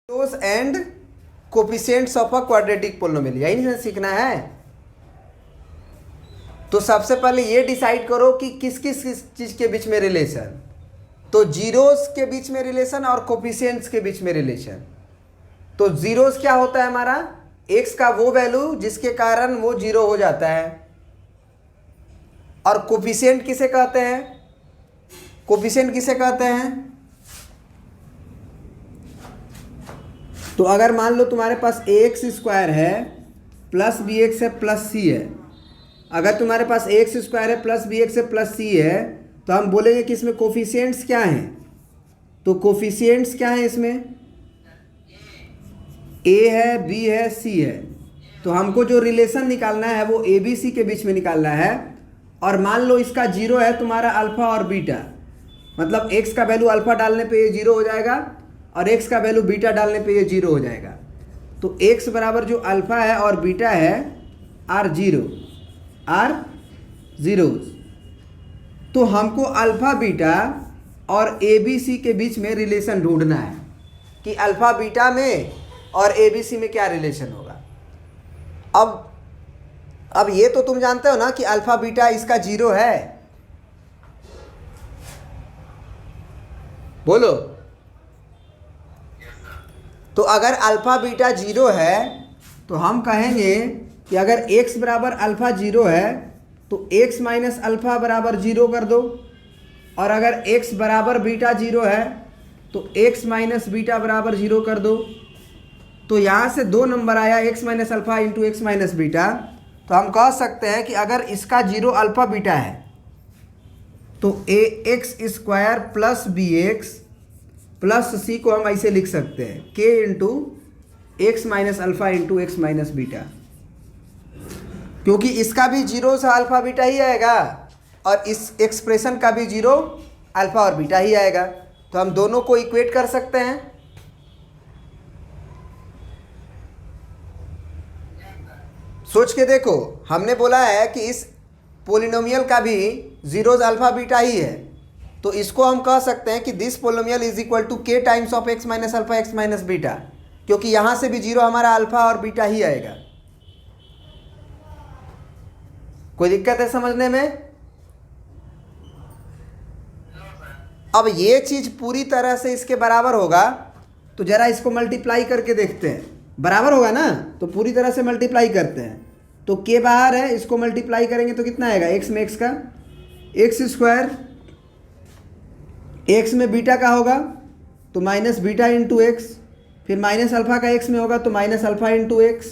Ratios and coefficients of a quadratic polynomial, यही नहीं सीखना है। तो सबसे पहले ये डिसाइड करो कि किस किस चीज के बीच में रिलेशन। तो जीरोस के बीच में रिलेशन और कोफिशिएंट्स के बीच में रिलेशन। तो जीरोस क्या होता है हमारा, एक्स का वो वैल्यू जिसके कारण वो जीरो हो जाता है। और कोफिशिएंट किसे कहते हैं, कोफिशिएंट किसे कहते हैं। तो अगर मान लो तुम्हारे पास एक्स स्क्वायर है प्लस बी एक्स है प्लस सी है, अगर तुम्हारे पास एक्स स्क्वायर है प्लस बी एक्स है प्लस सी है, तो हम बोलेंगे कि इसमें कोफिशिएंट्स क्या हैं। तो कोफिशिएंट्स क्या हैं इसमें, ए है, बी है, सी है। तो हमको जो रिलेशन निकालना है वो ए बी सी के बीच में निकालना है। और मान लो इसका जीरो है तुम्हारा अल्फा और बीटा, मतलब एक्स का वैल्यू अल्फा डालने पे ये जीरो हो जाएगा और एक्स का वैल्यू बीटा डालने पे ये जीरो हो जाएगा। तो एक्स बराबर जो अल्फा है और बीटा है आर जीरोज। तो हमको अल्फा बीटा और ए बी सी के बीच में रिलेशन ढूंढना है कि अल्फा बीटा में और ए बी सी में क्या रिलेशन होगा। अब ये तो तुम जानते हो ना कि अल्फा बीटा इसका जीरो है, बोलो। तो अगर अल्फा बीटा जीरो है तो हम कहेंगे कि अगर x बराबर अल्फा जीरो है तो x माइनस अल्फा बराबर जीरो कर दो, और अगर x बराबर बीटा जीरो है तो x माइनस बीटा बराबर जीरो कर दो। तो यहाँ से दो नंबर आया x minus alpha into x minus beta. तो हम कह सकते हैं कि अगर इसका जीरो अल्फा बीटा है तो a x square plus b x plus c को हम ऐसे लिख सकते हैं k into x minus alpha into x minus beta, क्योंकि इसका भी जीरो से अल्फा बीटा ही आएगा और इस एक्सप्रेशन का भी जीरो अल्फा और बीटा ही आएगा। तो हम दोनों को इक्वेट कर सकते हैं। सोच के देखो, हमने बोला है कि इस पोलिनोमियल का भी जीरोज अल्फा बीटा ही है, तो इसको हम कह सकते हैं कि this polynomial is equal to k times of x minus alpha x minus beta, क्योंकि यहां से भी जीरो हमारा अल्फा और बीटा ही आएगा। कोई दिक्कत है समझने में। अब ये चीज पूरी तरह से इसके बराबर होगा तो जरा इसको मल्टीप्लाई करके देखते हैं। बराबर होगा ना, तो पूरी तरह से मल्टीप्लाई करते हैं। तो के बाहर है, इसको मल्टीप्लाई करेंगे तो कितना आएगा, एक्स में एक्स का एक्स स्क्वायर, एक्स में बीटा का होगा तो माइनस बीटा इंटू एक्स, फिर माइनस अल्फा का एक्स में होगा तो माइनस अल्फा इंटू एक्स,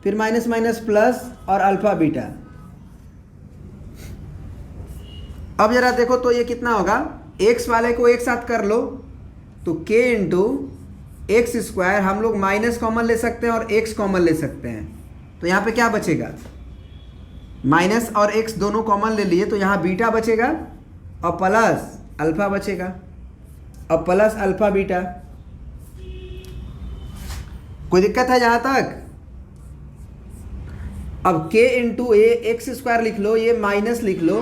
फिर माइनस माइनस प्लस और अल्फा बीटा। अब जरा देखो तो ये कितना होगा, एक्स वाले को एक साथ कर लो तो के इंटू एक्स स्क्वायर, हम लोग माइनस कॉमन ले सकते हैं और एक्स कॉमन ले सकते हैं। तो यहाँ पे क्या बचेगा, माइनस और एक्स दोनों कॉमन ले लिए तो यहाँ बीटा बचेगा और प्लस अल्फा बचेगा और प्लस अल्फा बीटा। कोई दिक्कत है जहां तक। अब k इंटू ए एक्स स्क्वायर लिख लो, ये माइनस लिख लो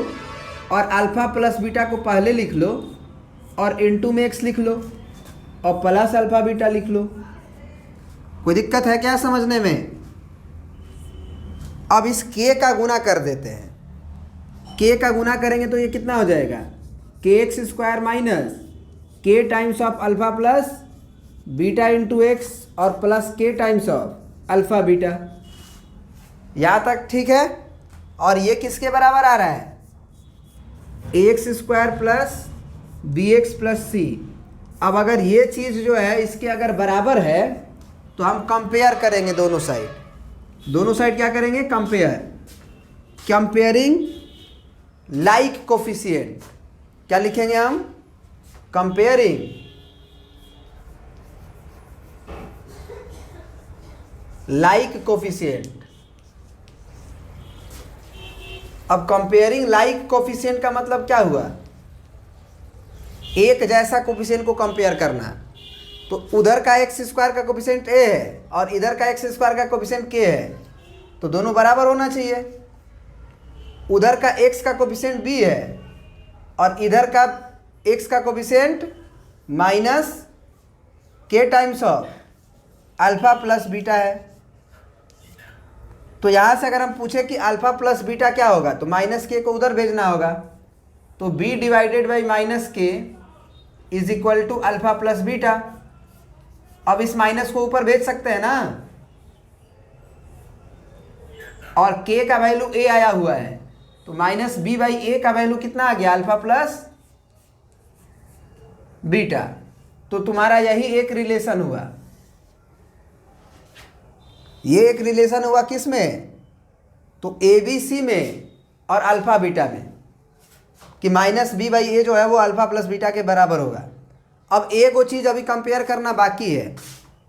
और अल्फा प्लस बीटा को पहले लिख लो और इंटू में एक्स लिख लो और प्लस अल्फा बीटा लिख लो। कोई दिक्कत है क्या समझने में। अब इस k का गुना कर देते हैं। k का गुना करेंगे तो ये कितना हो जाएगा, के एक्स स्क्वायर माइनस के times of alpha plus beta into x और प्लस के टाइम्स ऑफ अल्फा बीटा। यहाँ तक ठीक है। और ये किसके बराबर आ रहा है, x square plus b x plus c. अब अगर ये चीज़ जो है इसके अगर बराबर है तो हम कंपेयर करेंगे दोनों साइड। दोनों साइड क्या करेंगे, कंपेयर, कंपेयरिंग लाइक कोफिशिएंट। क्या लिखेंगे हम, कंपेयरिंग लाइक कोफिशिएंट। अब कंपेयरिंग लाइक कोफिशिएंट का मतलब क्या हुआ, एक जैसा कोफिशिएंट को कंपेयर करना। तो उधर का एक्स स्क्वायर का कोफिशिएंट ए है और इधर का एक्स स्क्वायर का कोफिशिएंट के है, तो दोनों बराबर होना चाहिए। उधर का एक्स का कोफिशिएंट बी है और इधर का x का कोफिशिएंट माइनस के times of alpha plus beta है। तो यहाँ से अगर हम पूछे कि अल्फ़ा प्लस बीटा क्या होगा, तो माइनस के को उधर भेजना होगा। तो b डिवाइडेड बाई माइनस के is equal to alpha plus beta. अब इस माइनस को ऊपर भेज सकते हैं ना, और k का वैल्यू a आया हुआ है, तो माइनस b बाई ए का वैल्यू कितना आ गया, अल्फ़ा प्लस बीटा। तो तुम्हारा यही एक रिलेशन हुआ, ये एक रिलेशन हुआ किस में, तो ए बी सी में और अल्फ़ा बीटा में, कि माइनस बी बाई ए जो है वो अल्फ़ा प्लस बीटा के बराबर होगा। अब एक वो चीज़ अभी कंपेयर करना बाकी है।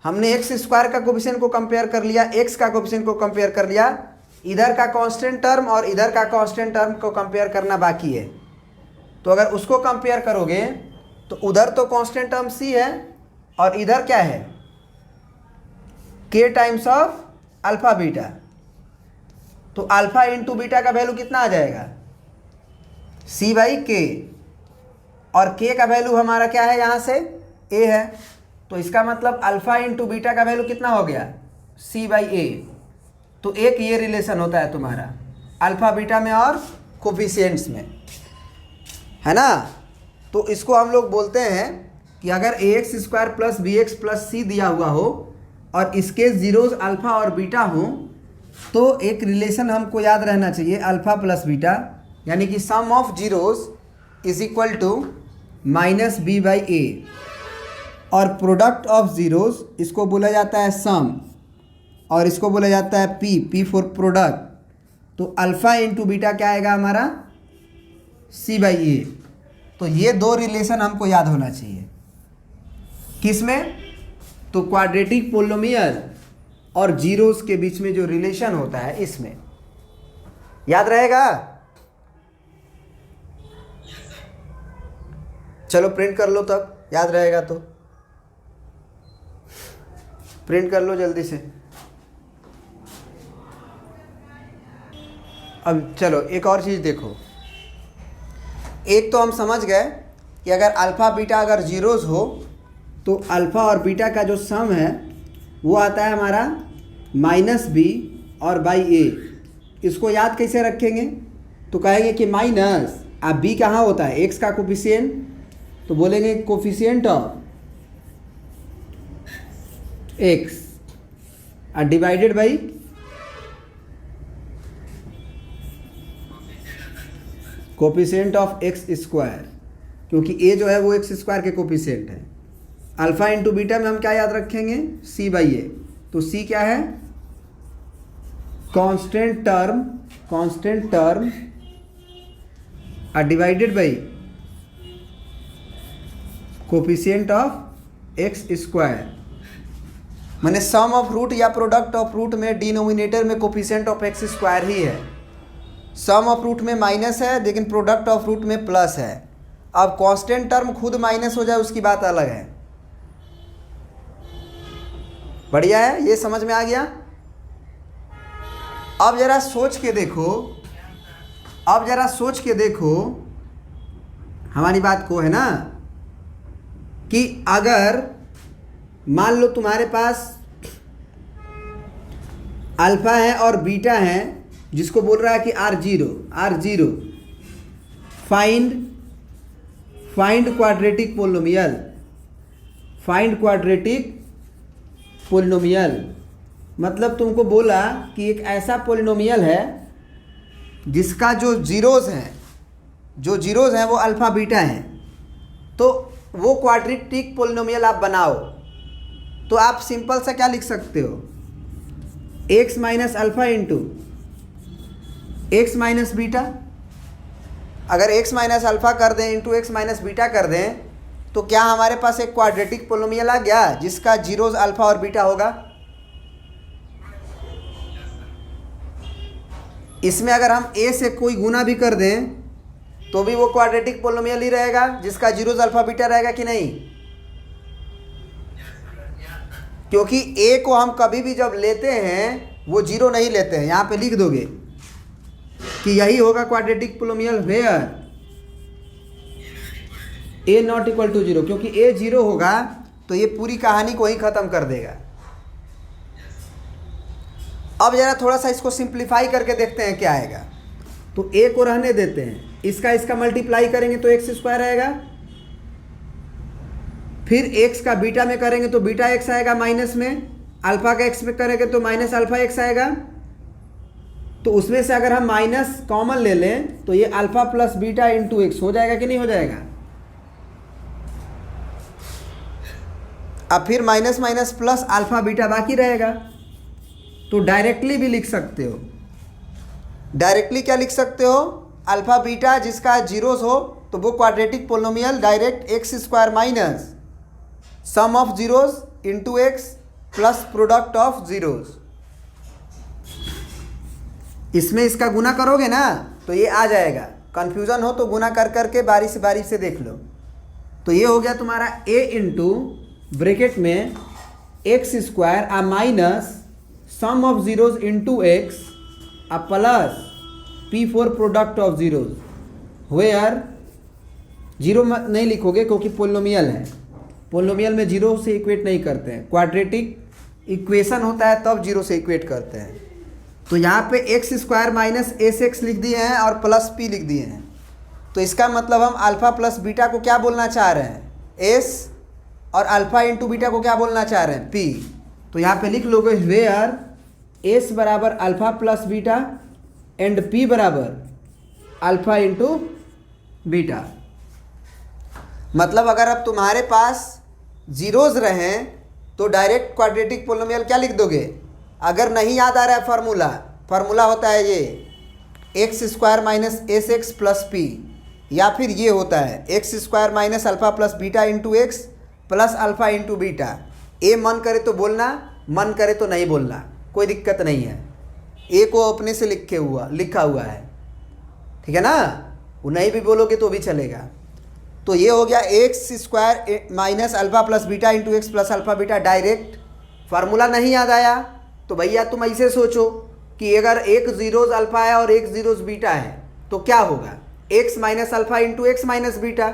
हमने एक्स स्क्वायर का कोफिशिएंट को कंपेयर कर लिया, एक्स का कोफिशिएंट को कंपेयर कर लिया, इधर का कांस्टेंट टर्म और इधर का कांस्टेंट टर्म को कंपेयर करना बाकी है। तो अगर उसको कंपेयर करोगे तो उधर तो कांस्टेंट टर्म सी है और इधर क्या है, के टाइम्स ऑफ अल्फ़ा बीटा। तो अल्फ़ा इंटू बीटा का वैल्यू कितना आ जाएगा, सी बाई के, और के का वैल्यू हमारा क्या है, यहाँ से ए है। तो इसका मतलब अल्फ़ा इंटू बीटा का वैल्यू कितना हो गया, सी बाई ए। तो एक ये रिलेशन होता है तुम्हारा अल्फ़ा बीटा में और कोफिशिएंट्स में, है ना। तो इसको हम लोग बोलते हैं कि अगर a x square plus b x plus c दिया हुआ हो और इसके जीरोज अल्फ़ा और बीटा हों, तो एक रिलेशन हमको याद रहना चाहिए, अल्फ़ा प्लस बीटा, यानी कि sum of zeros is equal to minus b by a, और प्रोडक्ट ऑफ ज़ीरोज़ इसको बोला जाता है सम, और इसको बोला जाता है पी, पी फॉर प्रोडक्ट। तो अल्फ़ा इंटू बीटा क्या आएगा हमारा, सी बाई ए। तो ये दो रिलेशन हमको याद होना चाहिए, किस में, तो क्वाड्रेटिक पोलिनोमियल और जीरोस के बीच में जो रिलेशन होता है इसमें याद रहेगा। चलो प्रिंट कर लो, तब याद रहेगा तो प्रिंट कर लो जल्दी से। अब चलो एक और चीज़ देखो, एक तो हम समझ गए कि अगर अल्फ़ा बीटा अगर जीरोज़ हो तो अल्फ़ा और बीटा का जो सम है वो आता है हमारा माइनस बी और बाई ए। इसको याद कैसे रखेंगे, तो कहेंगे कि माइनस, अब बी कहाँ होता है, एक्स का कोफिशिएंट, तो बोलेंगे कोफिशिएंट ऑफ एक्स और divided by coefficient of x square, क्योंकि ए जो है वो एक्स स्क्वायर के कोफिशिएंट है। अल्फ़ा इंटू बीटा में हम क्या याद रखेंगे, सी बाई ए। तो सी क्या है, कांस्टेंट टर्म और divided by coefficient of x square, माने सम ऑफ रूट या प्रोडक्ट ऑफ रूट में डिनोमिनेटर में कोफिशिएंट ऑफ एक्स स्क्वायर ही है। सम ऑफ रूट में माइनस है लेकिन प्रोडक्ट ऑफ रूट में प्लस है। अब कांस्टेंट टर्म खुद माइनस हो जाए उसकी बात अलग है। बढ़िया है, ये समझ में आ गया। अब जरा सोच के देखो हमारी बात को, है ना, कि अगर मान लो तुम्हारे पास अल्फ़ा है और बीटा है, जिसको बोल रहा है कि are zero, find quadratic polynomial, मतलब तुमको बोला कि एक ऐसा पोलिनोमियल है जिसका जो जीरोज़ हैं वो अल्फ़ा बीटा हैं, तो वो क्वाड्रेटिक पोलिनोमियल आप बनाओ। तो आप सिंपल सा क्या लिख सकते हो, x minus alpha into x minus beta. अगर एक्स माइनस अल्फ़ा कर दें इंटू एक्स माइनस बीटा कर दें, तो क्या हमारे पास एक क्वाड्रेटिक पोलिनोमियल आ गया जिसका जीरोज़ अल्फ़ा और बीटा होगा। इसमें अगर हम ए से कोई गुना भी कर दें तो भी वो क्वाड्रेटिक पोलिनोमियल ही रहेगा जिसका जीरोज़ अल्फ़ा बीटा रहेगा कि नहीं, क्योंकि ए को हम कभी भी जब लेते हैं वो जीरो नहीं लेते हैं। यहाँ पे लिख दोगे कि यही होगा quadratic polynomial where a not equal to zero, क्योंकि ए जीरो होगा तो ये पूरी कहानी को ही ख़त्म कर देगा। अब ज़रा थोड़ा सा इसको सिंप्लीफाई करके देखते हैं क्या आएगा। तो ए को रहने देते हैं, इसका मल्टीप्लाई करेंगे तो एक्स स्क्वायर आएगा, फिर एक्स का बीटा में करेंगे तो बीटा एक्स आएगा माइनस में, अल्फा का एक्स में करेंगे तो माइनस अल्फा एक्स आएगा। तो उसमें से अगर हम माइनस कॉमन ले लें तो ये alpha plus beta into x हो जाएगा कि नहीं हो जाएगा। अब फिर minus minus plus alpha beta बाकी रहेगा। तो डायरेक्टली भी लिख सकते हो, डायरेक्टली क्या लिख सकते हो, अल्फा बीटा जिसका जीरोस हो तो वो quadratic polynomial direct x square minus sum of zeros into x plus product of zeros. इसमें इसका गुना करोगे ना तो ये आ जाएगा। कन्फ्यूज़न हो तो गुना कर करके बारी से देख लो। तो ये हो गया तुम्हारा a इंटू ब्रैकेट में एक्स स्क्वायर आ minus sum of zeros into x आ plus P for product of zeros, where zero नहीं लिखोगे क्योंकि पोलिनोमियल है, पोलिनोमियल में जीरो से इक्वेट नहीं करते हैं, क्वाड्रेटिक इक्वेशन होता है तब जीरो से इक्वेट करते हैं। तो यहाँ पे x square minus s x लिख दिए हैं और प्लस पी लिख दिए हैं। तो इसका मतलब हम अल्फ़ा प्लस बीटा को क्या बोलना चाह रहे हैं, एस, और अल्फ़ा इंटू बीटा को क्या बोलना चाह रहे हैं, पी। तो यहाँ पे लिख लोगे वेयर एस बराबर alpha plus beta and P बराबर अल्फ़ा इंटू बीटा। मतलब अगर अब तुम्हारे पास जीरोज रहें तो डायरेक्ट क्वाड्रेटिक पोलिनोमियल क्या लिख दोगे। अगर नहीं याद आ रहा है फार्मूला होता है ये x square minus s x plus p, या फिर ये होता है x square minus alpha plus beta into x plus alpha into beta. ए मन करे तो बोलना, मन करे तो नहीं बोलना, कोई दिक्कत नहीं है। ए को अपने से लिखा हुआ है, ठीक है ना, वो नहीं भी बोलोगे तो भी चलेगा। तो ये हो गया x square minus alpha plus beta into x plus alpha beta. Direct formula नहीं याद आया तो भैया तुम ऐसे सोचो कि अगर एक जीरोज अल्फ़ा है और एक जीरोज बीटा है तो क्या होगा, x minus alpha into x minus beta.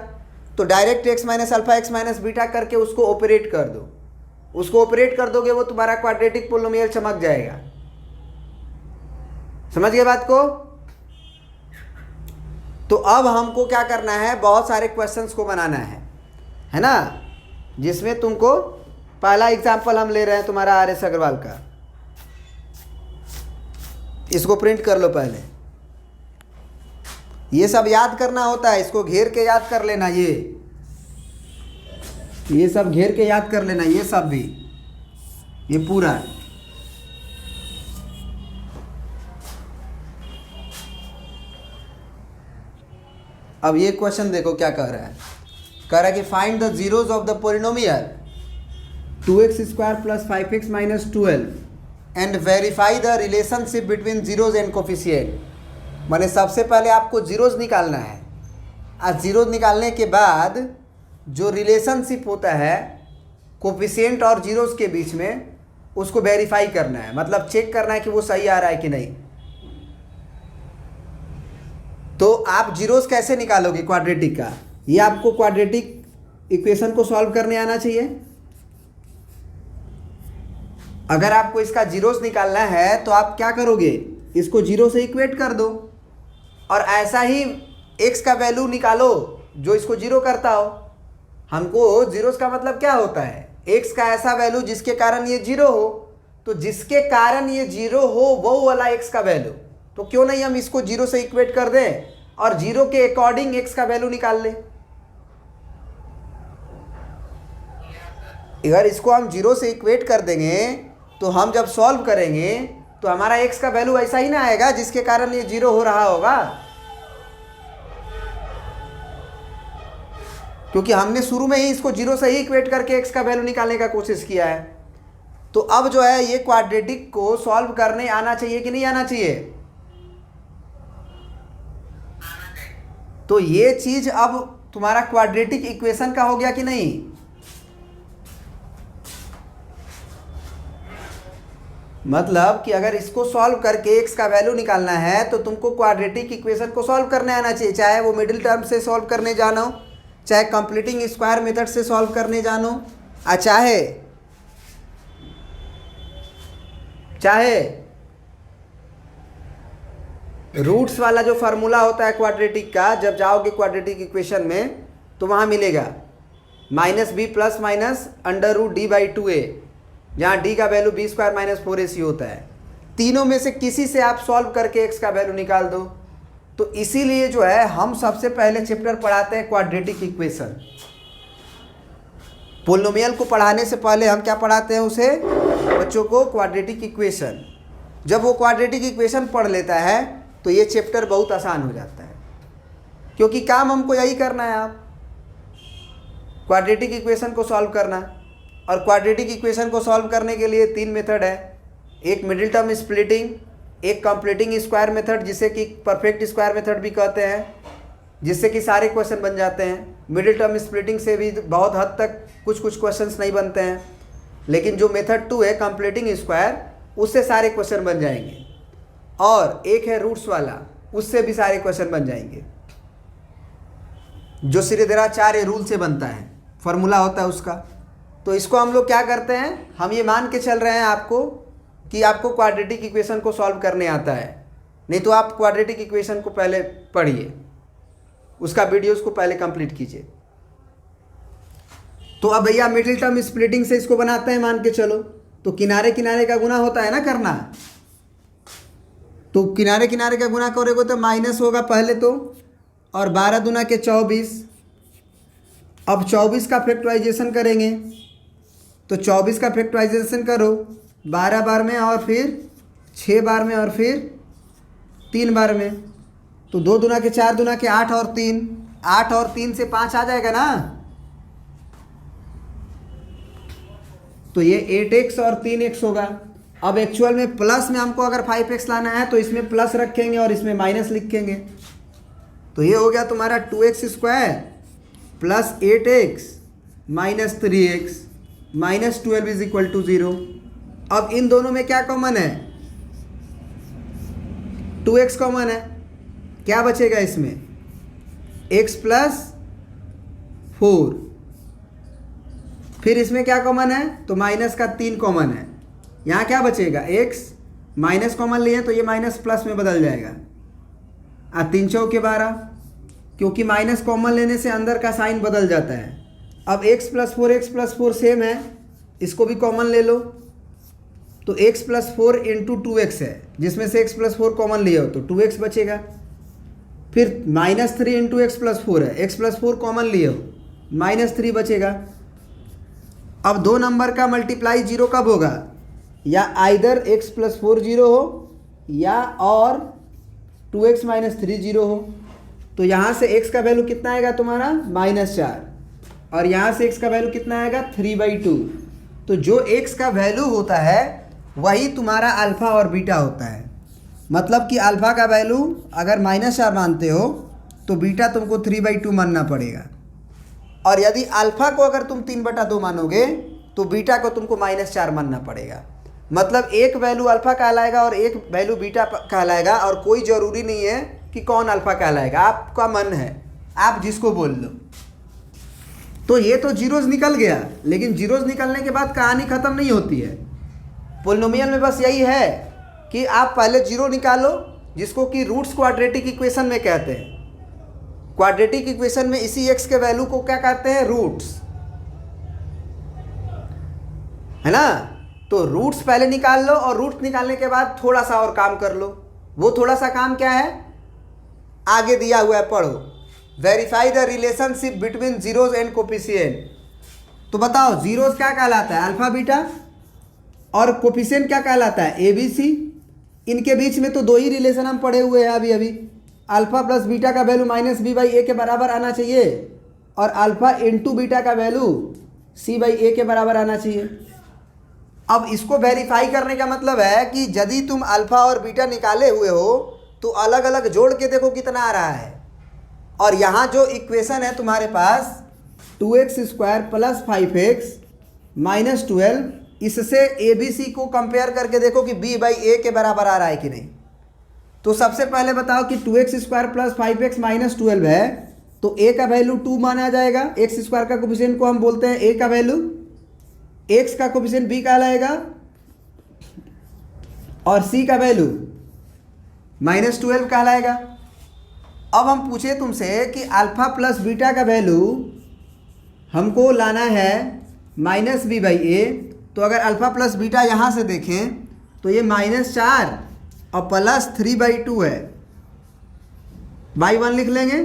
तो direct x minus alpha x minus beta करके उसको ऑपरेट कर दो, उसको ऑपरेट कर दोगे वो तुम्हारा क्वाड्रेटिक पोलिनोमियल चमक जाएगा। समझ गए बात को। तो अब हमको क्या करना है, बहुत सारे क्वेश्चंस को बनाना है ना, जिसमें तुमको पहला एग्जाम्पल हम ले रहे हैं तुम्हारा आर एस अग्रवाल का। इसको प्रिंट कर लो पहले, ये सब याद करना होता है, इसको घेर के याद कर लेना, ये सब घेर के याद कर लेना, ये सब भी, ये पूरा। अब ये क्वेश्चन देखो क्या कह रहा है, कह रहा है कि find the zeros of the polynomial 2x square plus 5x minus 12 and verify the relationship between zeros and coefficient. माने सबसे पहले आपको जीरोज निकालना है, और जीरोज निकालने के बाद जो रिलेशनशिप होता है कोफिशिएंट और जीरोज के बीच में उसको वेरीफाई करना है, मतलब चेक करना है कि वो सही आ रहा है कि नहीं। तो आप जीरोज कैसे निकालोगे क्वाड्रेटिक का, ये आपको क्वाड्रेटिक इक्वेशन को सॉल्व करने आना चाहिए। अगर आपको इसका जीरोस निकालना है तो आप क्या करोगे, इसको जीरो से इक्वेट कर दो, और ऐसा ही एक्स का वैल्यू निकालो जो इसको जीरो करता हो। हमको जीरोस का मतलब क्या होता है, एक्स का ऐसा वैल्यू जिसके कारण ये जीरो हो, तो जिसके कारण ये जीरो हो वो वाला एक्स का वैल्यू। तो क्यों नहीं हम इसको जीरो से इक्वेट कर दें और जीरो के अकॉर्डिंग एक्स का वैल्यू निकाल लें। अगर इसको हम जीरो से इक्वेट कर देंगे तो हम जब सॉल्व करेंगे तो हमारा एक्स का वैल्यू ऐसा ही ना आएगा जिसके कारण ये जीरो हो रहा होगा, क्योंकि हमने शुरू में ही इसको जीरो से ही इक्वेट करके एक्स का वैल्यू निकालने का कोशिश किया है। तो अब जो है ये क्वाड्रेटिक को सॉल्व करने आना चाहिए कि नहीं आना चाहिए। तो ये चीज अब तुम्हारा क्वाड्रेटिक इक्वेशन का हो गया कि नहीं। मतलब कि अगर इसको सॉल्व करके एक्स का वैल्यू निकालना है तो तुमको क्वाड्रेटिक इक्वेशन को सॉल्व करने आना चाहिए, चाहे वो मिडिल टर्म से सॉल्व करने जानो, चाहे कंप्लीटिंग स्क्वायर मेथड से सॉल्व करने जानो, चाहे रूट्स वाला जो फार्मूला होता है क्वाड्रेटिक का, जब जाओगे क्वाड्रेटिक इक्वेशन में तो वहाँ मिलेगा -b प्लस माइनस √d/2a, जहाँ d का वैल्यू b² - 4ac होता है। तीनों में से किसी से आप सॉल्व करके x का वैल्यू निकाल दो। तो इसीलिए जो है हम सबसे पहले चैप्टर पढ़ाते हैं क्वाड्रेटिक इक्वेशन। पोलिनोमियल को पढ़ाने से पहले हम क्या पढ़ाते हैं उसे, बच्चों को क्वाड्रेटिक इक्वेशन। जब वो क्वाड्रेटिक इक्वेशन पढ़ लेता है तो ये चैप्टर बहुत आसान हो जाता है, क्योंकि काम हमको यही करना है, आप क्वाड्रेटिक इक्वेशन को सॉल्व करना। और क्वाड्रेटिक इक्वेशन को सॉल्व करने के लिए 3 मेथड है, एक मिडिल टर्म स्प्लिटिंग, एक कंप्लीटिंग स्क्वायर मेथड जिसे कि परफेक्ट स्क्वायर मेथड भी कहते हैं, जिससे कि सारे क्वेश्चन बन जाते हैं। मिडिल टर्म स्प्लिटिंग से भी बहुत हद तक कुछ क्वेश्चंस नहीं बनते हैं, लेकिन जो मेथड 2 है कंप्लीटिंग स्क्वायर, उससे सारे क्वेश्चन बन जाएंगे। और एक है रूट्स वाला, उससे भी सारे क्वेश्चन बन जाएंगे, जो श्रीधराचार्य रूल से बनता है, फार्मूला होता है उसका। तो इसको हम लोग क्या करते हैं, हम ये मान के चल रहे हैं आपको कि आपको क्वाड्रेटिक इक्वेशन को सॉल्व करने आता है। नहीं तो आप क्वाड्रेटिक इक्वेशन को पहले पढ़िए, उसका वीडियोस को पहले कंप्लीट कीजिए। तो अब भैया मिडिल टर्म स्प्लिटिंग से इसको बनाते हैं, मान के चलो। तो किनारे किनारे का गुना होता है ना करना, तो किनारे किनारे का गुना करोगे तो माइनस होगा पहले तो, और 12 दूना के 24। अब 24 का फैक्टराइजेशन करेंगे, तो 24 का फैक्टराइजेशन करो 12 बार में, और फिर 6 बार में, और फिर 3 बार में। तो 2 दूना के 4 दूना के 8 और 3, 8 और 3 से 5 आ जाएगा ना। तो ये 8x और 3x होगा। अब एक्चुअल में प्लस में हमको अगर 5x लाना है तो इसमें प्लस रखेंगे और इसमें माइनस लिखेंगे। तो ये हो गया तुम्हारा 2x² plus 8x minus 3x minus 12 is equal to 0। अब इन दोनों में क्या कॉमन है, 2x कॉमन है, क्या बचेगा इसमें, x प्लस 4। फिर इसमें क्या कॉमन है, तो माइनस का 3 कॉमन है। यहाँ क्या बचेगा, x माइनस कॉमन लिए तो ये माइनस प्लस में बदल जाएगा। 3 चौके 12, क्योंकि माइनस कॉमन लेने से अंदर का साइन बदल जाता है। अब x प्लस 4 सेम है, इसको भी कॉमन ले लो। तो x प्लस 4 इंटू 2x है, जिसमें से x प्लस 4 कॉमन लिए हो तो 2x बचेगा। फिर -3 इंटू x प्लस 4 है, x प्लस 4 कॉमन लिए हो, -3 बचेगा। अब 2 नंबर का मल्टीप्लाई 0 कब होगा, या आइदर x प्लस 4 0 हो, या और 2x माइनस 3 0 हो। तो यहाँ से x का वैल्यू कितना आएगा तुम्हारा, -4, और यहाँ से x का वैल्यू कितना आएगा, 3/2। तो जो x का वैल्यू होता है वही तुम्हारा अल्फ़ा और बीटा होता है। मतलब कि अल्फ़ा का वैल्यू अगर -4 मानते हो तो बीटा तुमको 3/2 मानना पड़ेगा, और यदि अल्फ़ा को अगर तुम 3/2 मानोगे तो बीटा को तुमको -4 मानना पड़ेगा। मतलब एक वैल्यू अल्फ़ा कहलाएगा और एक वैल्यू बीटा कहलाएगा, और कोई ज़रूरी नहीं है कि कौन अल्फ़ा कहलाएगा, आपका मन है, आप जिसको बोल लो। तो ये तो जीरोज़ निकल गया, लेकिन जीरोज़ निकलने के बाद कहानी ख़त्म नहीं होती है। पोलिनोमियल में बस यही है कि आप पहले जीरो निकालो, जिसको कि रूट्स क्वाड्रेटिक इक्वेशन में कहते हैं। क्वाड्रेटिक इक्वेशन में इसी x के वैल्यू को क्या कहते हैं, रूट्स, है ना। तो रूट्स पहले निकाल लो, और रूट्स निकालने के बाद थोड़ा सा और काम कर लो। वो थोड़ा सा काम क्या है, आगे दिया हुआ है, पढ़ो। Verify the relationship between zeros and coefficient. तो बताओ जीरोज क्या कहलाता है, अल्फा बीटा, और कोफिशिएंट क्या कहलाता है, ए बी सी। इनके बीच में तो 2 ही रिलेशन हम पढ़े हुए हैं अभी। अल्फा प्लस बीटा का वैल्यू -b/a के बराबर आना चाहिए, और अल्फा इंटू बीटा का वैल्यू c/a के बराबर आना चाहिए। अब इसको वेरीफाई करने का मतलब है कि यदि तुम अल्फा और बीटा निकाले हुए हो तो अलग अलग जोड़ के देखो कितना आ रहा है। और यहाँ जो इक्वेशन है तुम्हारे पास 2x² प्लस 5x माइनस 12, इससे ABC को कंपेयर करके देखो कि b/a के बराबर आ रहा है कि नहीं। तो सबसे पहले बताओ कि 2x² प्लस 5x माइनस 12 है, तो a का वैल्यू 2 माना जाएगा। x² का कोफिशिएंट को हम बोलते हैं a का वैल्यू, x का कोफिशिएंट b कहलाएगा, और c का वैल्यू -12 कहलाएगा। अब हम पूछे तुमसे कि अल्फ़ा प्लस बीटा का वैल्यू हमको लाना है -b/a, तो अगर अल्फ़ा प्लस बीटा यहाँ से देखें तो ये -4 और +3/2 है, बाई 1 लिख लेंगे,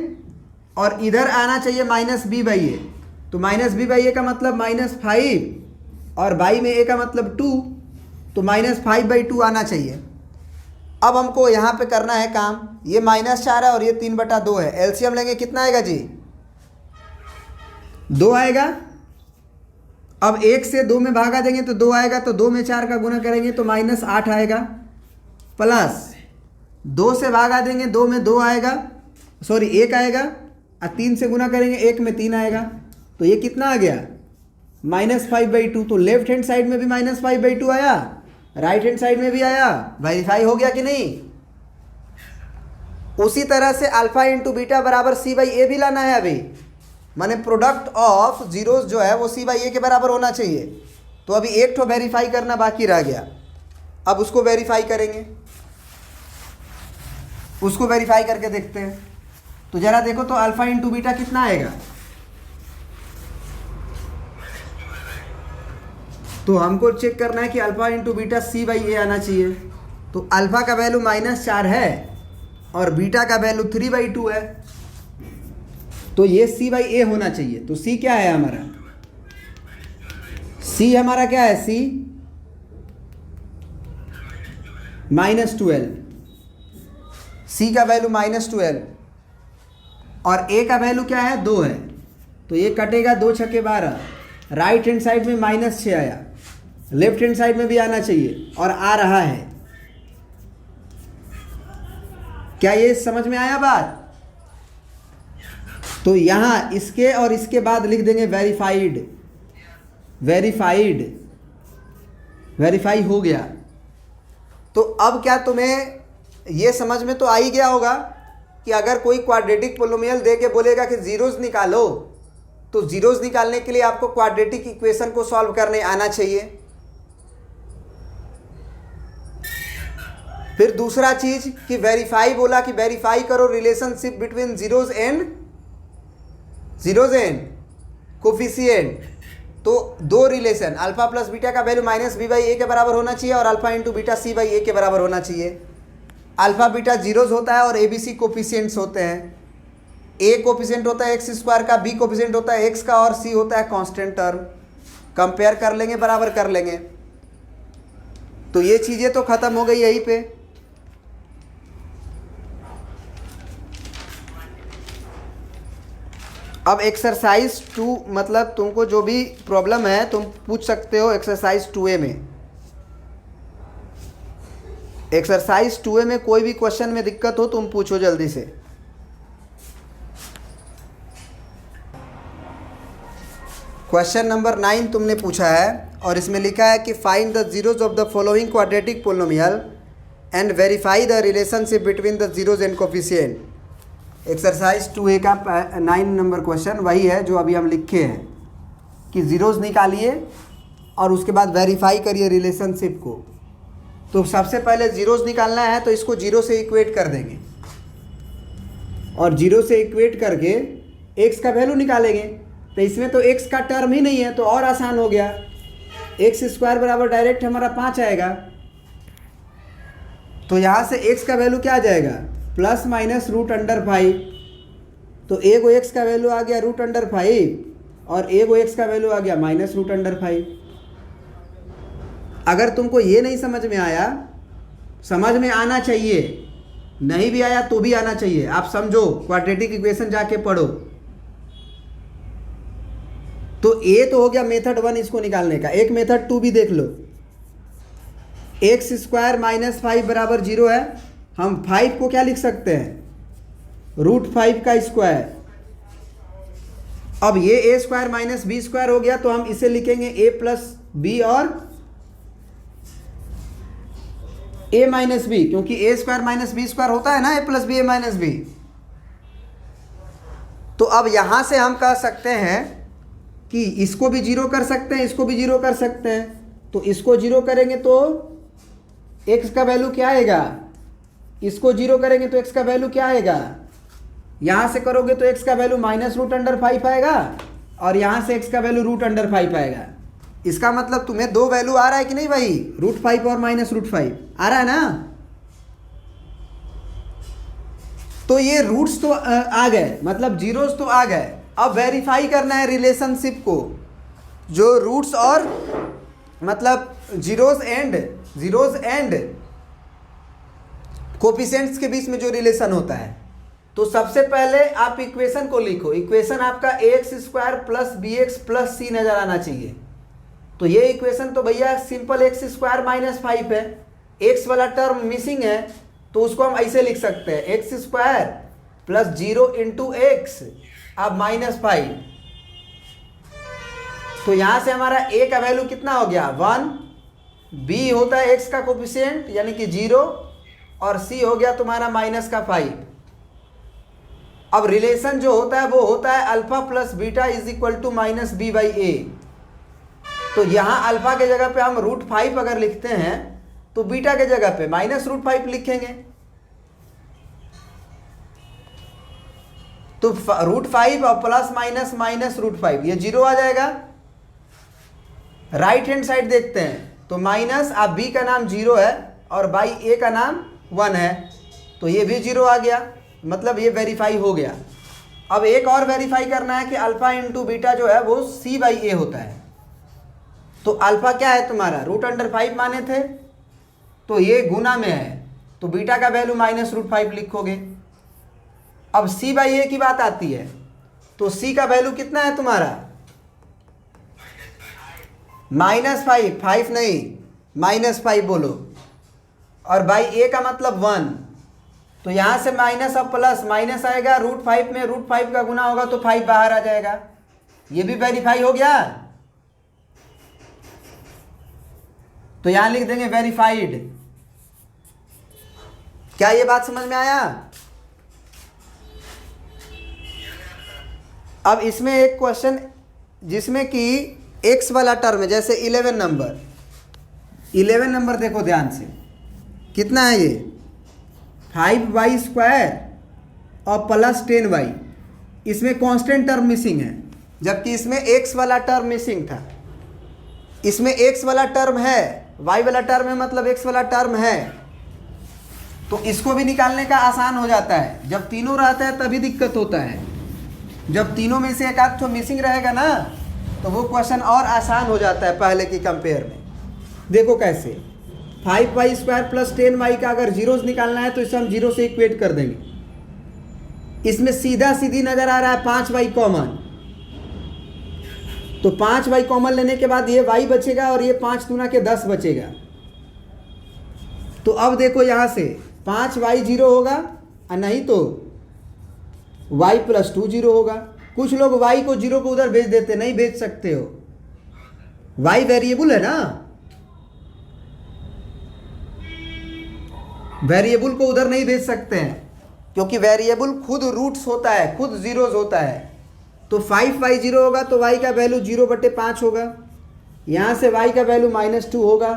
और इधर आना चाहिए -b/a, तो -b/a का मतलब -5 और बाई में a का मतलब 2, तो -5/2 आना चाहिए। अब हमको यहाँ पे करना है काम, ये -4 है और ये 3/2 है, एलसीएम लेंगे कितना आएगा जी? 2 आएगा। अब 1 से 2 में भागा देंगे तो 2 आएगा, तो 2 में 4 का गुना करेंगे तो -8 आएगा, प्लस 2 से भागा देंगे 2 में 2 आएगा, सॉरी 1 आएगा, और 3 से गुना करेंगे 1 में 3 आएगा, तो ये कितना आ गया? -5/2। तो लेफ्ट हैंड साइड में भी -5/2 आया, राइट हैंड साइड में भी आया, वेरीफाई हो गया कि नहीं? उसी तरह से अल्फा इंटू बीटा बराबर c/a भी लाना है अभी, माने प्रोडक्ट ऑफ जीरोस जो है वो c/a के बराबर होना चाहिए। तो अभी एक ठो वेरीफाई करना बाकी रह गया, अब उसको वेरीफाई करेंगे, उसको वेरीफाई करके देखते हैं। तो जरा देखो तो अल्फा इंटू बीटा कितना आएगा? तो हमको चेक करना है कि अल्फा इंटू बीटा c/a आना चाहिए। तो अल्फा का वैल्यू -4 है और बीटा का वैल्यू 3/2 है, तो ये c/a होना चाहिए। तो c क्या है हमारा? c हमारा क्या है? c -12, c का वैल्यू -12 और a का वैल्यू क्या है? 2 है, तो ये कटेगा 2 छक्के 12, राइट हैंड साइड में -6 आया, लेफ्ट हैंड साइड में भी आना चाहिए और आ रहा है। क्या ये समझ में आया बात? तो यहां इसके और इसके बाद लिख देंगे वेरीफाइड, वेरीफाइड, वेरीफाई हो गया। तो अब क्या तुम्हें ये समझ में तो आ ही गया होगा कि अगर कोई क्वाड्रेटिक पोलिनोमियल दे के बोलेगा कि जीरोस निकालो, तो जीरोस निकालने के लिए आपको क्वाड्रेटिक इक्वेशन को सॉल्व करने आना चाहिए। फिर दूसरा चीज कि वेरीफाई बोला कि वेरीफाई करो relationship between zeros and coefficient. तो दो रिलेशन अल्फा प्लस बीटा का वैल्यू -b/a के बराबर होना चाहिए और अल्फा इंटू बीटा c/a के बराबर होना चाहिए। अल्फा बीटा जीरोस होता है और abc कोफिशिएंट्स होते हैं। a कोफिशिएंट होता है x² का, b कोफिशिएंट होता है x का और c होता है कांस्टेंट टर्म। कंपेयर कर लेंगे, बराबर कर लेंगे। तो ये चीज़ें तो ख़त्म हो गई यहीं पे। अब एक्सरसाइज 2 मतलब तुमको जो भी प्रॉब्लम है तुम पूछ सकते हो एक्सरसाइज 2A में। एक्सरसाइज 2A में कोई भी क्वेश्चन में दिक्कत हो तुम पूछो जल्दी से। क्वेश्चन नंबर 9 तुमने पूछा है और इसमें लिखा है कि find the zeros of the following quadratic polynomial and verify the relationship between the zeros and coefficient. Exercise 2A का 9 नंबर क्वेश्चन वही है जो अभी हम लिखे हैं कि ज़ीरोज़ निकालिए और उसके बाद वेरीफाई करिए रिलेशनशिप को। तो सबसे पहले ज़ीरोज़ निकालना है तो इसको जीरो से इक्वेट कर देंगे और जीरो से इक्वेट करके x का वैल्यू निकालेंगे। तो इसमें तो x का टर्म ही नहीं है तो और आसान हो गया। x² बराबर डायरेक्ट हमारा 5 आएगा। तो यहाँ से x का वैल्यू क्या आ जाएगा? ±√5। तो a को x का वैल्यू आ गया √5 और a को x का वैल्यू आ गया -√5। अगर तुमको ये नहीं समझ में आया, समझ में आना चाहिए, नहीं भी आया तो भी आना चाहिए। आप समझो, क्वाड्रेटिक इक्वेशन जाके पढ़ो। तो a तो हो गया मेथड 1 इसको निकालने का। एक मेथड 2 भी देख लो। x² - 5 बराबर 0 है। हम 5 को क्या लिख सकते हैं? √5 का स्क्वायर। अब ये a² - b² हो गया तो हम इसे लिखेंगे a + b और a - b, क्योंकि a² - b² होता है ना, a + b a - b। तो अब यहां से हम कह सकते हैं कि इसको भी जीरो कर सकते हैं, इसको भी जीरो कर सकते हैं। तो इसको जीरो करेंगे तो x का वैल्यू क्या आएगा? इसको 0 करेंगे तो x का वैल्यू क्या आएगा, यहाँ से करोगे तो x का वैल्यू -√5 आएगा और यहाँ से x का वैल्यू √5 आएगा। इसका मतलब तुम्हें दो वैल्यू आ रहा है कि नहीं भाई, √5 और -√5 आ रहा है ना। तो ये रूट्स तो आ गए, मतलब जीरोस तो आ गए। अब वेरीफाई करना है रिलेशनशिप को, जो रूट्स और मतलब जीरोस एंड कोफिशिएंट्स के बीच में जो रिलेशन होता है। तो सबसे पहले आप इक्वेशन को लिखो। इक्वेशन आपका ax² + bx + c नजर आना चाहिए। तो ये इक्वेशन तो भैया सिंपल x² - 5 है, x वाला टर्म मिसिंग है, तो उसको हम ऐसे लिख सकते हैं x² + 0 × x अब -5। तो यहां से हमारा a का वैल्यू कितना हो गया 1, b होता है x का कोफिशिएंट यानी कि 0 और c हो गया तुम्हारा -5। अब रिलेशन जो होता है वो होता है अल्फा + बीटा = -b/a। तो यहां अल्फा के जगह पे हम √5 अगर लिखते हैं तो बीटा के जगह पे -√5 लिखेंगे। तो √5 और प्लस माइनस -√5 ये 0 आ जाएगा। राइट हैंड साइड देखते हैं तो माइनस, अब b का नाम 0 है और बाई a का नाम 1 है, तो ये भी 0 आ गया, मतलब ये वेरीफाई हो गया। अब एक और वेरीफाई करना है कि अल्फा × बीटा जो है वो c/a होता है। तो अल्फा क्या है तुम्हारा √5 माने थे, तो ये गुना में है, तो बीटा का वैल्यू -√5 लिखोगे। अब c/a की बात आती है, तो c का वैल्यू कितना है तुम्हारा -5, 5 नहीं -5 बोलो, और बाई a का मतलब 1। तो यहां से माइनस अब प्लस, माइनस आएगा √5 में, √5 का गुना होगा तो 5 बाहर आ जाएगा। ये भी वेरीफाई हो गया। तो यहां लिख देंगे वेरीफाइड। क्या ये बात समझ में आया? अब इसमें एक क्वेश्चन जिसमें कि x वाला टर्म है, जैसे 11 नंबर देखो ध्यान से, कितना है ये 5y² और +10y। इसमें कांस्टेंट टर्म मिसिंग है, जबकि इसमें x वाला टर्म मिसिंग था। इसमें x वाला टर्म है, y वाला टर्म है, मतलब x वाला टर्म है। तो इसको भी निकालने का आसान हो जाता है। जब तीनों रहता है तभी दिक्कत होता है, जब तीनों में से एक आध तो मिसिंग रहेगा ना, तो वो क्वेश्चन और आसान हो जाता है पहले की कंपेयर में। देखो कैसे, 5y² + 10y का अगर जीरोस निकालना है तो इसे हम 0 से इक्वेट कर देंगे। इसमें सीधा सीधी नजर आ रहा है 5y कॉमन, तो 5y कॉमन लेने के बाद ये y बचेगा और ये 5 दूना के 10 बचेगा। तो अब देखो यहाँ से 5y 0 होगा और नहीं तो y + 2 0 होगा। कुछ लोग y को 0 को उधर भेज देते, नहीं भेज सकते हो, y वेरिएबल है ना, वेरिएबल को उधर नहीं भेज सकते हैं, क्योंकि वेरिएबल खुद रूट्स होता है, खुद जीरोस होता है। तो 5y 0 होगा तो y का वैल्यू 0/5 होगा। यहाँ से y का वैल्यू -2 होगा,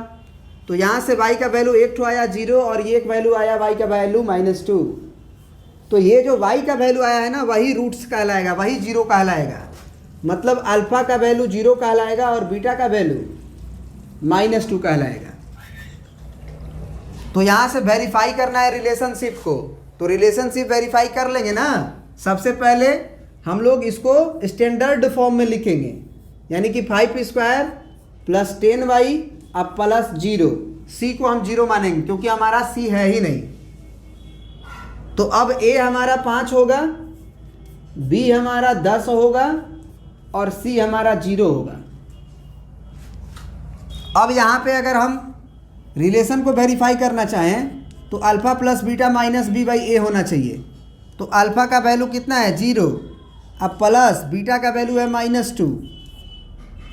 तो यहाँ से y का वैल्यू एक तो आया 0 और ये एक वैल्यू आया y का वैल्यू -2। तो ये जो y का वैल्यू आया है ना, वही रूट्स कहलाएगा, वही 0 कहलाएगा। मतलब अल्फा का वैल्यू 0 कहलाएगा और बीटा का वैल्यू -2 कहलाएगा। तो यहाँ से वेरीफाई करना है रिलेशनशिप को, तो रिलेशनशिप वेरीफाई कर लेंगे ना। सबसे पहले हम लोग इसको स्टैंडर्ड फॉर्म में लिखेंगे, यानी कि 5² + 10y अब +0। c को हम 0 मानेंगे क्योंकि हमारा c है ही नहीं। तो अब a हमारा 5 होगा, b हमारा 10 होगा और c हमारा 0 होगा। अब यहाँ पे अगर हम रिलेशन को वेरीफाई करना चाहें तो अल्फा + बीटा -b/a होना चाहिए। तो अल्फा का वैल्यू कितना है 0, अब प्लस बीटा का वैल्यू है -2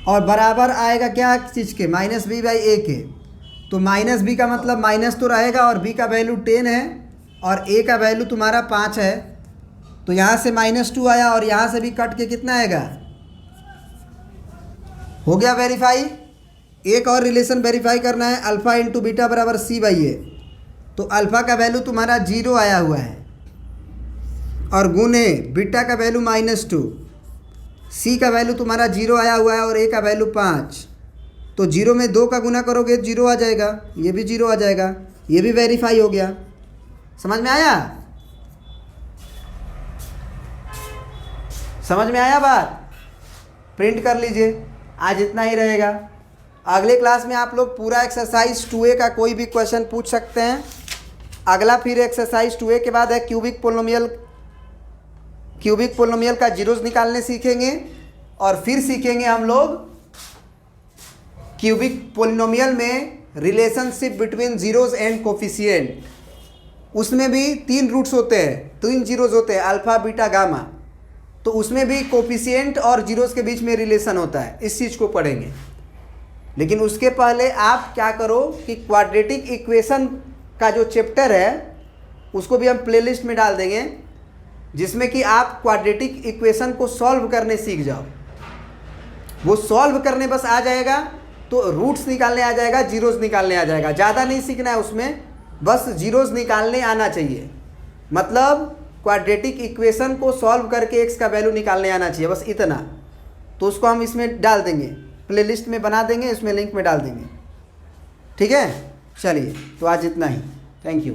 और बराबर आएगा क्या चीज़ के -b/a के। तो -b का मतलब माइनस तो रहेगा और b का वैल्यू 10 है और a का वैल्यू तुम्हारा 5 है। तो यहाँ से -2 आया और यहाँ से भी कट के कितना आएगा, हो गया वेरीफाई। एक और रिलेशन वेरीफाई करना है, अल्फा × बीटा = c/a। तो अल्फ़ा का वैल्यू तुम्हारा 0 आया हुआ है और गुने बीटा का वैल्यू -2, सी का वैल्यू तुम्हारा 0 आया हुआ है और ए का वैल्यू 5। तो 0 में 2 का गुना करोगे 0 आ जाएगा, ये भी 0 आ जाएगा, ये भी वेरीफाई हो गया। समझ में आया? समझ में आया बात? प्रिंट कर लीजिए। आज इतना ही रहेगा। अगले क्लास में आप लोग पूरा एक्सरसाइज 2A का कोई भी क्वेश्चन पूछ सकते हैं। अगला फिर एक्सरसाइज 2A के बाद है क्यूबिक पोलिनोमियल का जीरोस निकालने सीखेंगे और फिर सीखेंगे हम लोग क्यूबिक पोलिनोमियल में relationship between zeros and coefficient. उसमें भी 3 रूट्स होते हैं, 3 जीरोस होते हैं, अल्फा बीटा गामा। तो उसमें भी कोफिशिएंट और जीरोस के बीच में रिलेशन होता है, इस चीज़ को पढ़ेंगे। लेकिन उसके पहले आप क्या करो कि क्वाड्रेटिक इक्वेशन का जो चैप्टर है उसको भी हम प्लेलिस्ट में डाल देंगे, जिसमें कि आप क्वाड्रेटिक इक्वेशन को सॉल्व करने सीख जाओ। वो सॉल्व करने बस आ जाएगा तो रूट्स निकालने आ जाएगा, जीरोस निकालने आ जाएगा। ज़्यादा नहीं सीखना है उसमें, बस जीरोस निकालने आना चाहिए। मतलब क्वाड्रेटिक इक्वेशन को सॉल्व करके एक्स का वैल्यू निकालने आना चाहिए, बस इतना। तो उसको हम इसमें डाल देंगे, प्लेलिस्ट में बना देंगे, इसमें लिंक में डाल देंगे। ठीक है, चलिए तो आज इतना ही। Thank you.